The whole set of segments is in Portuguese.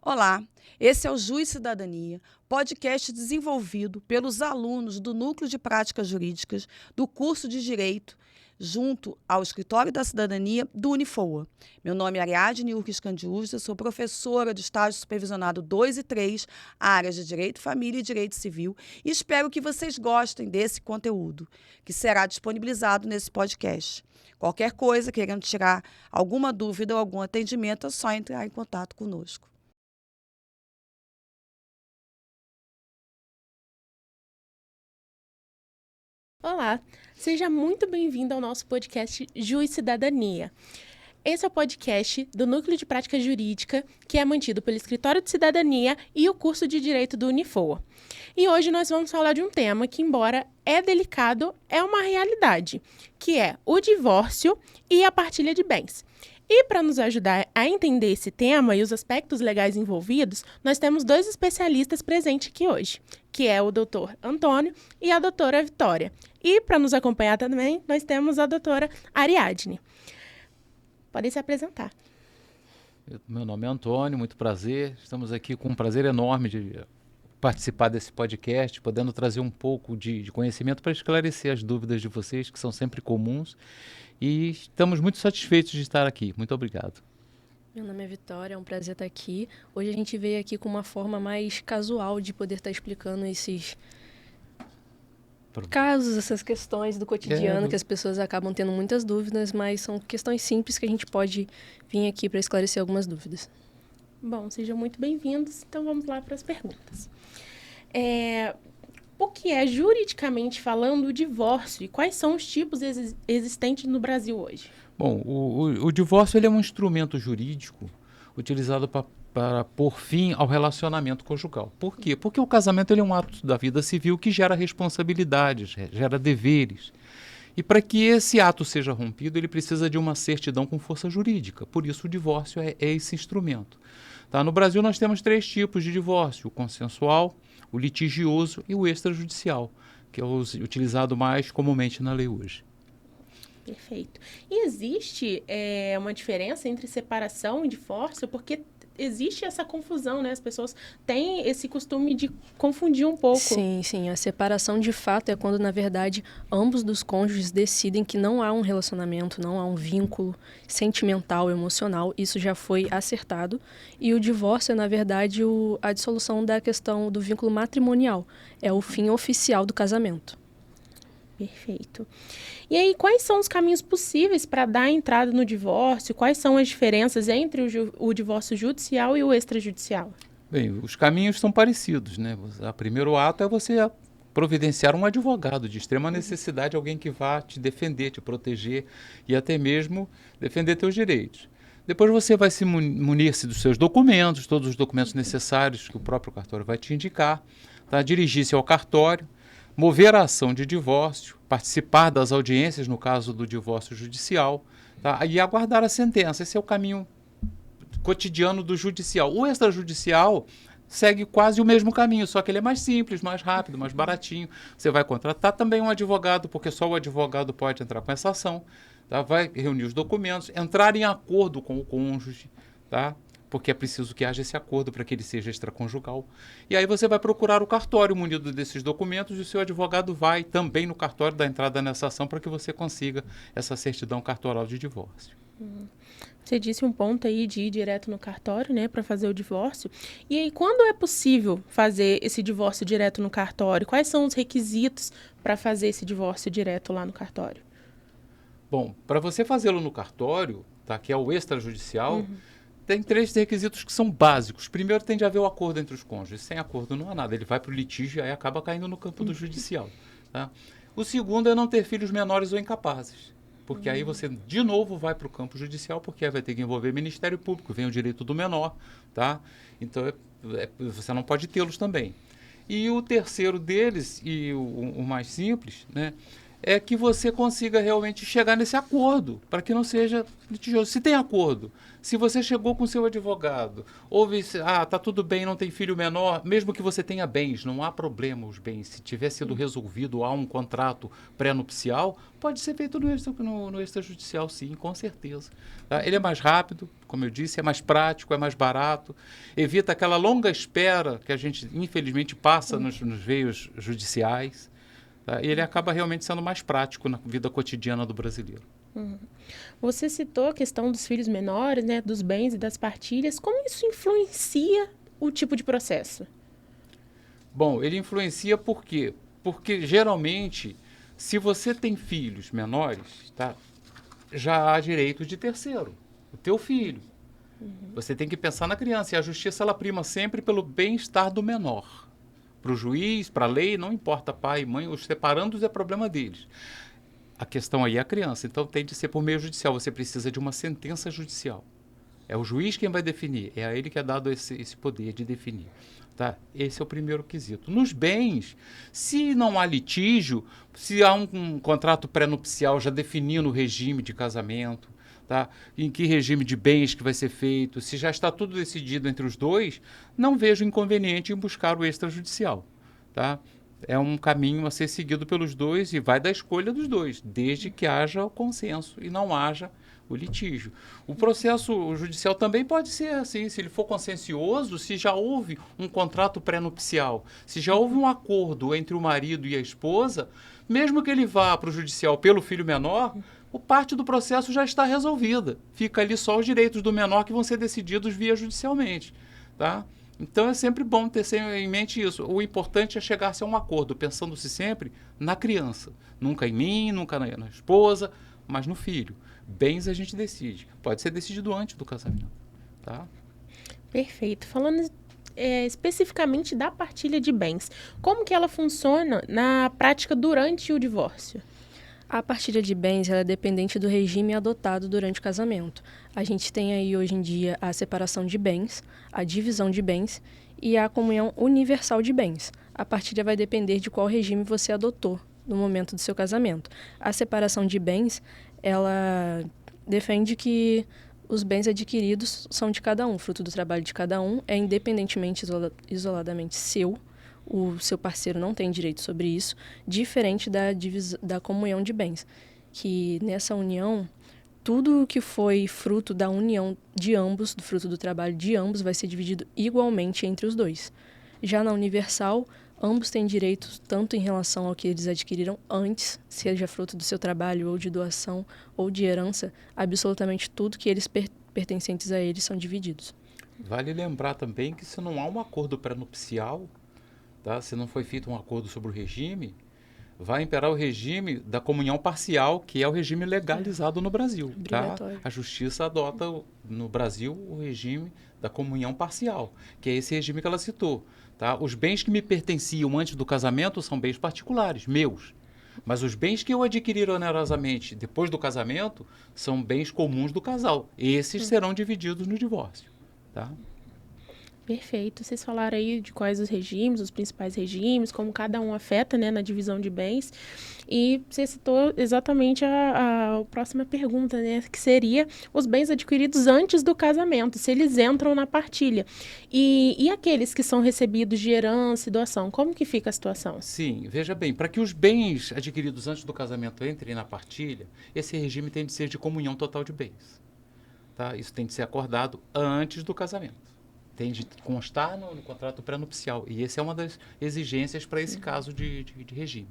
Olá, esse é o Juiz e Cidadania, podcast desenvolvido pelos alunos do Núcleo de Práticas Jurídicas do curso de Direito, junto ao Escritório da Cidadania do Unifoa. Meu nome é Ariadne Urques Candiúza, sou professora de estágio supervisionado 2 e 3, áreas de Direito, Família e Direito Civil, e espero que vocês gostem desse conteúdo, que será disponibilizado nesse podcast. Qualquer coisa, querendo tirar alguma dúvida ou algum atendimento, é só entrar em contato conosco. Olá, seja muito bem-vindo ao nosso podcast Juiz e Cidadania. Esse é o podcast do Núcleo de Prática Jurídica, que é mantido pelo Escritório de Cidadania e o curso de Direito do Unifoa. E hoje nós vamos falar de um tema que, embora é delicado, é uma realidade, que é o divórcio e a partilha de bens. E para nos ajudar a entender esse tema e os aspectos legais envolvidos, nós temos dois especialistas presentes aqui hoje, que é o doutor Antônio e a doutora Vitória. E para nos acompanhar também, nós temos a doutora Ariadne. Podem se apresentar. Meu nome é Antônio, muito prazer. Estamos aqui com um prazer enorme de participar desse podcast, podendo trazer um pouco de conhecimento para esclarecer as dúvidas de vocês, que são sempre comuns. E estamos muito satisfeitos de estar aqui. Muito obrigado. Meu nome é Vitória, é um prazer estar aqui. Hoje a gente veio aqui com uma forma mais casual de poder estar explicando esses casos, essas questões do cotidiano que as pessoas acabam tendo muitas dúvidas, mas são questões simples que a gente pode vir aqui para esclarecer algumas dúvidas. Bom, sejam muito bem-vindos. Então vamos lá para as perguntas. O que é, juridicamente falando, o divórcio e quais são os tipos existentes no Brasil hoje? Bom, o divórcio ele é um instrumento jurídico utilizado para pôr fim ao relacionamento conjugal. Por quê? Porque o casamento ele é um ato da vida civil que gera responsabilidades, gera deveres. E para que esse ato seja rompido, ele precisa de uma certidão com força jurídica. Por isso o divórcio é esse instrumento. Tá? No Brasil nós temos 3 tipos de divórcio: o consensual, o litigioso e o extrajudicial, que é o utilizado mais comumente na lei hoje. Perfeito. E existe uma diferença entre separação e divórcio? Porque existe essa confusão, né? As pessoas têm esse costume de confundir um pouco. Sim. A separação de fato é quando, na verdade, ambos dos cônjuges decidem que não há um relacionamento, não há um vínculo sentimental, emocional. Isso já foi acertado. E o divórcio é, na verdade, a dissolução da questão do vínculo matrimonial. É o fim oficial do casamento. Perfeito. E aí, quais são os caminhos possíveis para dar entrada no divórcio? Quais são as diferenças entre o divórcio judicial e o extrajudicial? Bem, os caminhos são parecidos, né? O primeiro ato é você providenciar um advogado de extrema necessidade, alguém que vá te defender, te proteger e até mesmo defender teus direitos. Depois você vai se munir-se dos seus documentos, todos os documentos necessários que o próprio cartório vai te indicar, tá? Dirigir-se ao cartório, mover a ação de divórcio, participar das audiências no caso do divórcio judicial, tá? E aguardar a sentença. Esse é o caminho cotidiano do judicial. O extrajudicial segue quase o mesmo caminho, só que ele é mais simples, mais rápido, mais baratinho. Você vai contratar também um advogado, porque só o advogado pode entrar com essa ação, tá? Vai reunir os documentos, entrar em acordo com o cônjuge, tá? Porque é preciso que haja esse acordo para que ele seja extraconjugal. E aí você vai procurar o cartório munido desses documentos e o seu advogado vai também no cartório dar entrada nessa ação para que você consiga essa certidão cartorial de divórcio. Você disse um ponto aí de ir direto no cartório, né, para fazer o divórcio. E aí, quando é possível fazer esse divórcio direto no cartório? Quais são os requisitos para fazer esse divórcio direto lá no cartório? Bom, para você fazê-lo no cartório, tá, que é o extrajudicial, tem 3 requisitos que são básicos. Primeiro, tem de haver o acordo entre os cônjuges. Sem acordo não há nada. Ele vai para o litígio e aí acaba caindo no campo do judicial. Tá? O segundo é não ter filhos menores ou incapazes. Porque aí você, de novo, vai para o campo judicial, porque aí vai ter que envolver Ministério Público, vem o direito do menor. Tá? Então, você não pode tê-los também. E o terceiro deles, e o mais simples, né, é que você consiga realmente chegar nesse acordo, para que não seja litigioso. Se tem acordo, se você chegou com seu advogado, houve, tá tudo bem, não tem filho menor, mesmo que você tenha bens, não há problema os bens. Se tiver sido resolvido, há um contrato pré-nupcial, pode ser feito no extrajudicial, sim, com certeza. Tá? Ele é mais rápido, como eu disse, é mais prático, é mais barato, evita aquela longa espera que a gente, infelizmente, passa nos veios judiciais. Tá? E ele acaba realmente sendo mais prático na vida cotidiana do brasileiro. Você citou a questão dos filhos menores, né, dos bens e das partilhas. Como isso influencia o tipo de processo? Bom, ele influencia por quê? Porque, geralmente, se você tem filhos menores, tá, já há direito de terceiro, o teu filho. Você tem que pensar na criança. E a justiça, ela prima sempre pelo bem-estar do menor. Para o juiz, para a lei, não importa pai e mãe, os separandos é problema deles. A questão aí é a criança, então tem de ser por meio judicial, você precisa de uma sentença judicial. É o juiz quem vai definir, é a ele que é dado esse poder de definir. Tá? Esse é o primeiro quesito. Nos bens, se não há litígio, se há um contrato pré-nupcial já definindo o regime de casamento, tá? Em que regime de bens que vai ser feito, se já está tudo decidido entre os dois, não vejo inconveniente em buscar o extrajudicial. Tá? É um caminho a ser seguido pelos dois e vai da escolha dos dois, desde que haja o consenso e não haja o litígio. O processo judicial também pode ser assim, se ele for consciencioso, se já houve um contrato pré-nupcial, se já houve um acordo entre o marido e a esposa, mesmo que ele vá para o judicial pelo filho menor, o parte do processo já está resolvida. Fica ali só os direitos do menor que vão ser decididos via judicialmente. Tá? Então é sempre bom ter em mente isso. O importante é chegar-se a um acordo, pensando-se sempre na criança. Nunca em mim, nunca na esposa, mas no filho. Bens a gente decide. Pode ser decidido antes do casamento. Tá? Perfeito. Falando especificamente da partilha de bens, como que ela funciona na prática durante o divórcio? A partilha de bens ela é dependente do regime adotado durante o casamento. A gente tem aí hoje em dia a separação de bens, a divisão de bens e a comunhão universal de bens. A partilha vai depender de qual regime você adotou no momento do seu casamento. A separação de bens, ela defende que os bens adquiridos são de cada um, fruto do trabalho de cada um, é independentemente, isoladamente seu. O seu parceiro não tem direito sobre isso, diferente da comunhão de bens, que nessa união, tudo que foi fruto da união de ambos, do fruto do trabalho de ambos, vai ser dividido igualmente entre os dois. Já na universal, ambos têm direitos tanto em relação ao que eles adquiriram antes, seja fruto do seu trabalho ou de doação ou de herança, absolutamente tudo que eles pertencentes a eles são divididos. Vale lembrar também que se não há um acordo pré-nupcial, tá? Se não foi feito um acordo sobre o regime, vai imperar o regime da comunhão parcial, que é o regime legalizado no Brasil. Tá? A justiça adota no Brasil o regime da comunhão parcial, que é esse regime que ela citou. Tá? Os bens que me pertenciam antes do casamento são bens particulares, meus. Mas os bens que eu adquiri onerosamente depois do casamento são bens comuns do casal. Esses serão divididos no divórcio. Tá? Perfeito. Vocês falaram aí de quais os regimes, os principais regimes, como cada um afeta, né, na divisão de bens. E você citou exatamente a próxima pergunta, né, que seria os bens adquiridos antes do casamento, se eles entram na partilha. E aqueles que são recebidos de herança e doação, como que fica a situação? Sim, veja bem, para que os bens adquiridos antes do casamento entrem na partilha, esse regime tem de ser de comunhão total de bens. Tá? Isso tem de ser acordado antes do casamento. Tem de constar no contrato pré-nupcial. E essa é uma das exigências para esse caso de regime.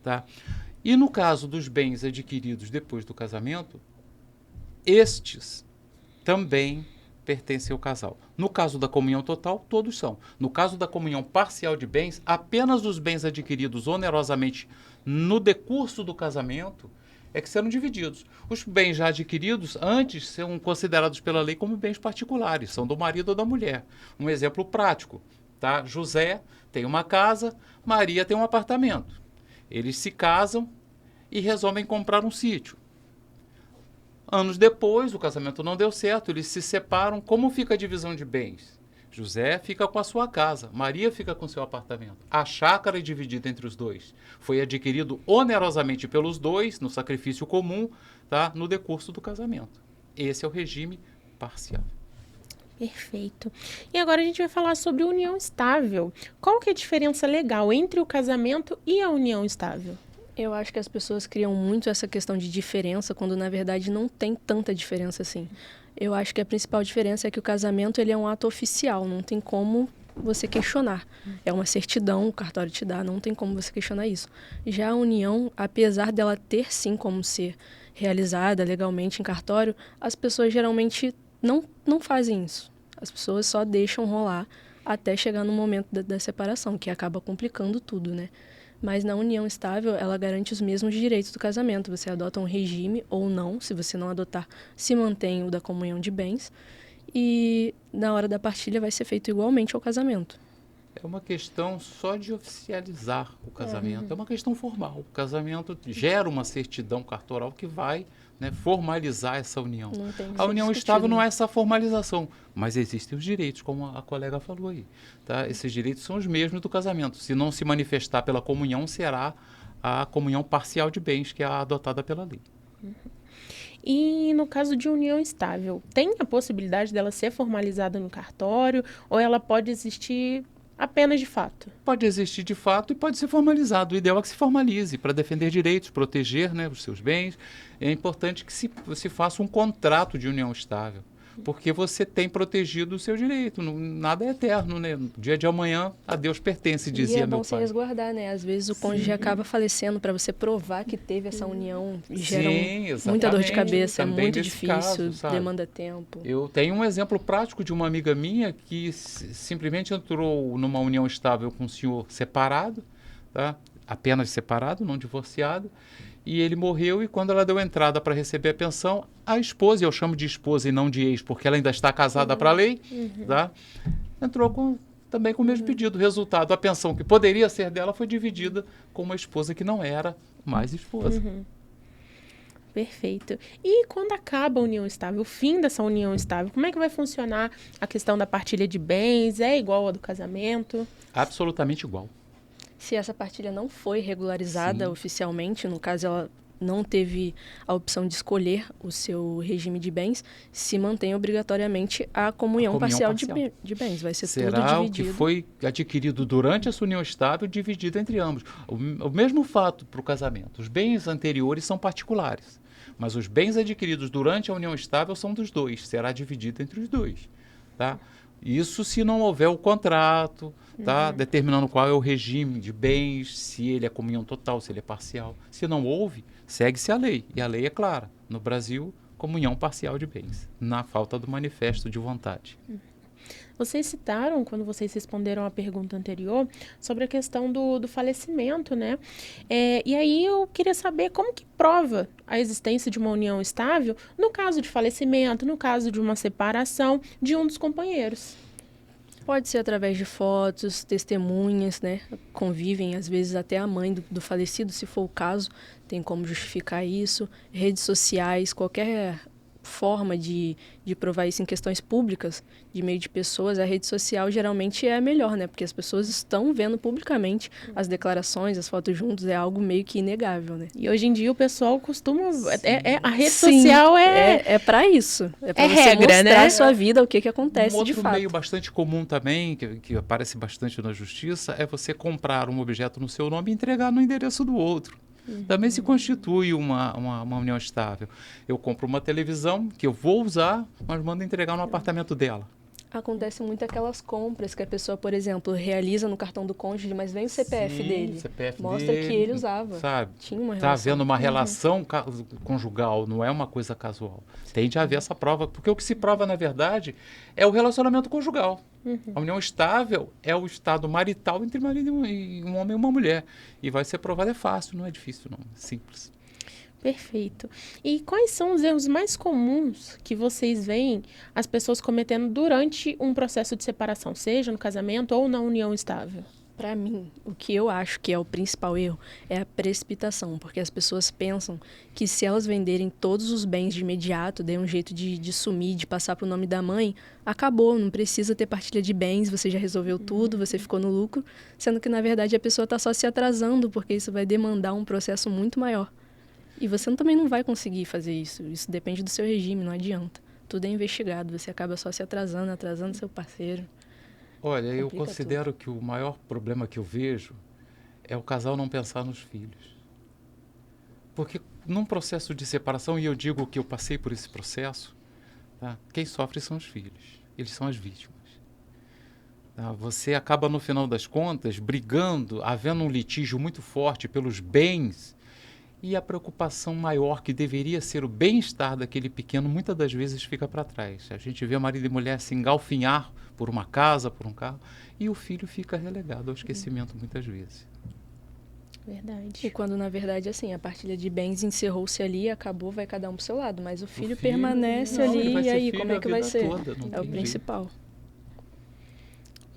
Tá? E no caso dos bens adquiridos depois do casamento, estes também pertencem ao casal. No caso da comunhão total, todos são. No caso da comunhão parcial de bens, apenas os bens adquiridos onerosamente no decurso do casamento é que serão divididos. Os bens já adquiridos antes são considerados pela lei como bens particulares, são do marido ou da mulher. Um exemplo prático, tá? José tem uma casa, Maria tem um apartamento. Eles se casam e resolvem comprar um sítio. Anos depois, o casamento não deu certo, eles se separam. Como fica a divisão de bens? José fica com a sua casa, Maria fica com seu apartamento. A chácara é dividida entre os dois. Foi adquirido onerosamente pelos dois, no sacrifício comum, tá? No decurso do casamento. Esse é o regime parcial. Perfeito. E agora a gente vai falar sobre união estável. Qual que é a diferença legal entre o casamento e a união estável? Eu acho que as pessoas criam muito essa questão de diferença, quando na verdade não tem tanta diferença assim. Eu acho que a principal diferença é que o casamento ele é um ato oficial, não tem como você questionar. É uma certidão, o cartório te dá, não tem como você questionar isso. Já a união, apesar dela ter sim como ser realizada legalmente em cartório, as pessoas geralmente não fazem isso. As pessoas só deixam rolar até chegar no momento da separação, que acaba complicando tudo, né? Mas na união estável, ela garante os mesmos direitos do casamento. Você adota um regime ou não, se você não adotar, se mantém o da comunhão de bens. E na hora da partilha vai ser feito igualmente ao casamento. É uma questão só de oficializar o casamento. É uma questão formal. O casamento gera uma certidão cartoral que vai, né, formalizar essa união. A união estável não é essa formalização, mas existem os direitos, como a colega falou aí. Tá? Esses direitos são os mesmos do casamento. Se não se manifestar pela comunhão, será a comunhão parcial de bens, que é a adotada pela lei. E no caso de união estável, tem a possibilidade dela ser formalizada no cartório ou ela pode existir apenas de fato? Pode existir de fato e pode ser formalizado. O ideal é que se formalize para defender direitos, proteger, né, os seus bens. É importante que se faça um contrato de união estável, porque você tem protegido o seu direito. Nada é eterno, né? No dia de amanhã, a Deus pertence, dizia meu pai. E é bom se resguardar, né? Às vezes o cônjuge acaba falecendo, para você provar que teve essa união, gera muita dor de cabeça, é muito difícil, demanda tempo. Eu tenho um exemplo prático de uma amiga minha que simplesmente entrou numa união estável com um senhor separado, tá? Apenas separado, não divorciado, e ele morreu, e quando ela deu entrada para receber a pensão, a esposa, eu chamo de esposa e não de ex, porque ela ainda está casada para a lei, tá? Entrou também com o mesmo pedido. Resultado, a pensão que poderia ser dela foi dividida com uma esposa que não era mais esposa. Perfeito. E quando acaba a união estável, o fim dessa união estável, como é que vai funcionar a questão da partilha de bens? É igual a do casamento? Absolutamente igual. Se essa partilha não foi regularizada oficialmente, no caso ela não teve a opção de escolher o seu regime de bens, se mantém obrigatoriamente a comunhão parcial. De bens. Vai ser tudo dividido. Será o que foi adquirido durante essa união estável, dividido entre ambos. O mesmo fato para o casamento. Os bens anteriores são particulares, mas os bens adquiridos durante a união estável são dos dois. Será dividido entre os dois, tá? Isso se não houver o contrato, tá? Determinando qual é o regime de bens, se ele é comunhão total, se ele é parcial. Se não houve, segue-se a lei. E a lei é clara. No Brasil, comunhão parcial de bens, na falta do manifesto de vontade. Vocês citaram, quando vocês responderam à pergunta anterior, sobre a questão do falecimento, né? E aí eu queria saber como que prova a existência de uma união estável no caso de falecimento, no caso de uma separação de um dos companheiros. Pode ser através de fotos, testemunhas, né? Convivem, às vezes até a mãe do falecido, se for o caso, tem como justificar isso. Redes sociais, qualquer forma de provar isso em questões públicas, de meio de pessoas, a rede social geralmente é a melhor, né? Porque as pessoas estão vendo publicamente as declarações, as fotos juntos, é algo meio que inegável, né? E hoje em dia o pessoal costuma... a rede social é para isso. É para você regra, mostrar né? a sua vida, o que acontece de fato. Outro meio bastante comum também, que aparece bastante na justiça, é você comprar um objeto no seu nome e entregar no endereço do outro. Também se constitui uma união estável. Eu compro uma televisão que eu vou usar, mas mando entregar no apartamento dela. Acontece muito aquelas compras que a pessoa, por exemplo, realiza no cartão do cônjuge, mas vem o CPF dele. Mostra que ele usava. Sabe? Tinha uma relação. Está havendo uma relação conjugal, não é uma coisa casual. Tem de haver essa prova, porque o que se prova, na verdade, é o relacionamento conjugal. A união estável é o estado marital entre marido e um homem e uma mulher. E vai ser provado, é fácil, não é difícil, não. É simples. Perfeito. E quais são os erros mais comuns que vocês veem as pessoas cometendo durante um processo de separação, seja no casamento ou na união estável? Para mim, o que eu acho que é o principal erro é a precipitação, porque as pessoas pensam que se elas venderem todos os bens de imediato, der um jeito de sumir, de passar para o nome da mãe, acabou, não precisa ter partilha de bens, você já resolveu tudo, você ficou no lucro, sendo que, na verdade, a pessoa está só se atrasando, porque isso vai demandar um processo muito maior. E você também não vai conseguir fazer isso, isso depende do seu regime, não adianta. Tudo é investigado, você acaba só se atrasando seu parceiro. Olha, eu Complica considero que o maior problema que eu vejo é o casal não pensar nos filhos. Porque num processo de separação, e eu digo que eu passei por esse processo, tá? Quem sofre são os filhos, eles são as vítimas. Tá? Você acaba, no final das contas, brigando, havendo um litígio muito forte pelos bens, e a preocupação maior, que deveria ser o bem-estar daquele pequeno, muitas das vezes fica para trás. A gente vê marido e mulher se engalfinhar por uma casa, por um carro, e o filho fica relegado ao esquecimento muitas vezes. Verdade. E quando, na verdade, assim, a partilha de bens encerrou-se ali, acabou, vai cada um pro seu lado, mas o filho permanece não, ele ali, vai e ser aí, filho como é a que vai vida ser? toda, não É o tem principal.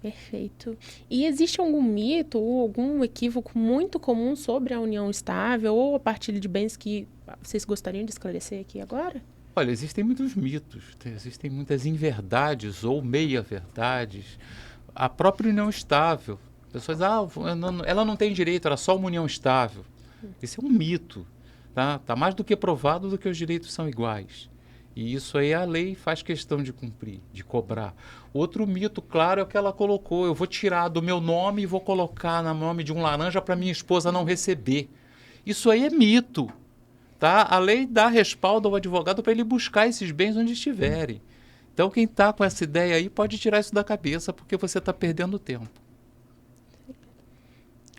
Perfeito. E existe algum mito ou algum equívoco muito comum sobre a união estável ou a partilha de bens que vocês gostariam de esclarecer aqui agora? Olha, existem muitos mitos, existem muitas inverdades ou meia-verdades. A própria união estável. Pessoas, ela não tem direito, era só uma união estável. Isso é um mito. Tá mais do que provado do que os direitos são iguais. E isso aí a lei faz questão de cumprir, de cobrar. Outro mito, claro, é o que ela colocou. Eu vou tirar do meu nome e vou colocar no nome de um laranja para minha esposa não receber. Isso aí é mito. Tá? A lei dá respaldo ao advogado para ele buscar esses bens onde estiverem. Então, quem está com essa ideia aí pode tirar isso da cabeça, porque você está perdendo tempo.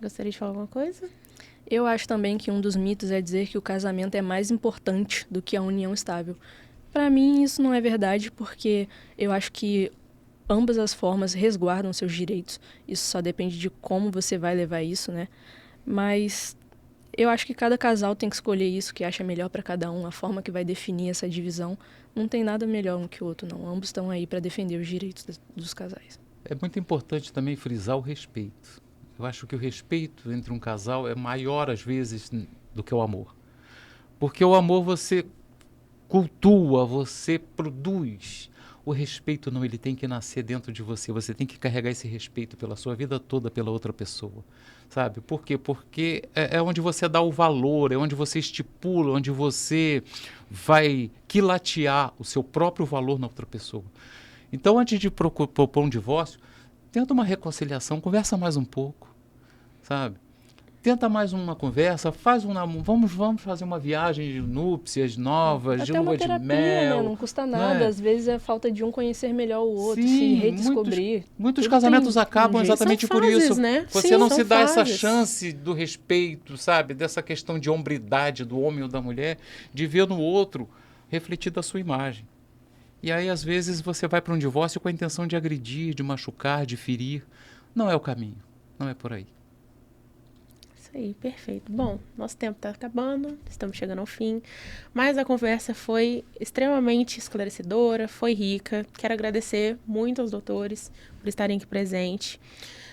Gostaria de falar alguma coisa? Eu acho também que um dos mitos é dizer que o casamento é mais importante do que a união estável. Para mim, isso não é verdade, porque eu acho que ambas as formas resguardam seus direitos. Isso só depende de como você vai levar isso, né? Mas eu acho que cada casal tem que escolher isso que acha melhor para cada um, a forma que vai definir essa divisão. Não tem nada melhor um que o outro, não. Ambos estão aí para defender os direitos dos casais. É muito importante também frisar o respeito. Eu acho que o respeito entre um casal é maior, às vezes, do que o amor. Porque o amor você cultua, você produz. O respeito não, ele tem que nascer dentro de você. Você tem que carregar esse respeito pela sua vida toda, pela outra pessoa. Sabe? Por quê? Porque é onde você dá o valor, é onde você estipula, onde você vai quilatear o seu próprio valor na outra pessoa. Então, antes de propor um divórcio, tenta uma reconciliação, conversa mais um pouco, sabe? Tenta mais uma conversa, vamos fazer uma viagem de núpcias novas, de Até lua uma de terapia, mel. né? Não custa nada. né? Às vezes é falta de um conhecer melhor o outro, se Sim, redescobrir. muitos Tudo casamentos tem acabam um jeito. exatamente São por fases, isso. né? Você Sim, não são se dá essa fases. chance do respeito, sabe? Dessa questão de hombridade do homem ou da mulher, de ver no outro refletida a sua imagem. E aí, às vezes, você vai para um divórcio com a intenção de agredir, de machucar, de ferir. Não é o caminho. Não é por aí. Isso aí, perfeito. Bom, nosso tempo está acabando, estamos chegando ao fim, mas a conversa foi extremamente esclarecedora, foi rica. Quero agradecer muito aos doutores por estarem aqui presentes.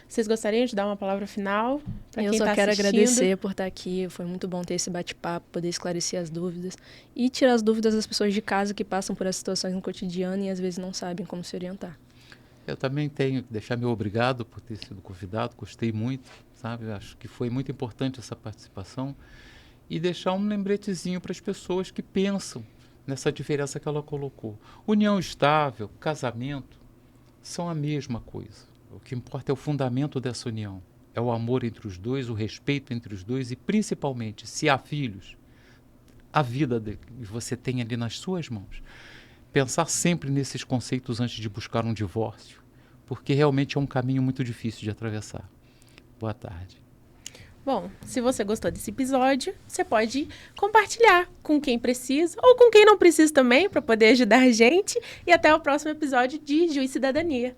Vocês gostariam de dar uma palavra final para quem Eu está só assistindo? quero agradecer por estar aqui. Foi muito bom ter esse bate-papo, poder esclarecer as dúvidas e tirar as dúvidas das pessoas de casa que passam por essas situações no cotidiano e às vezes não sabem como se orientar. Eu também tenho que deixar meu obrigado por ter sido convidado, gostei muito, sabe? Acho que foi muito importante essa participação e deixar um lembretezinho para as pessoas que pensam nessa diferença que ela colocou. União estável, casamento, são a mesma coisa. O que importa é o fundamento dessa união, é o amor entre os dois, o respeito entre os dois e, principalmente, se há filhos, a vida que você tem ali nas suas mãos. Pensar sempre nesses conceitos antes de buscar um divórcio, porque realmente é um caminho muito difícil de atravessar. Boa tarde. Bom, se você gostou desse episódio, você pode compartilhar com quem precisa ou com quem não precisa também, para poder ajudar a gente. E até o próximo episódio de Juiz e Cidadania.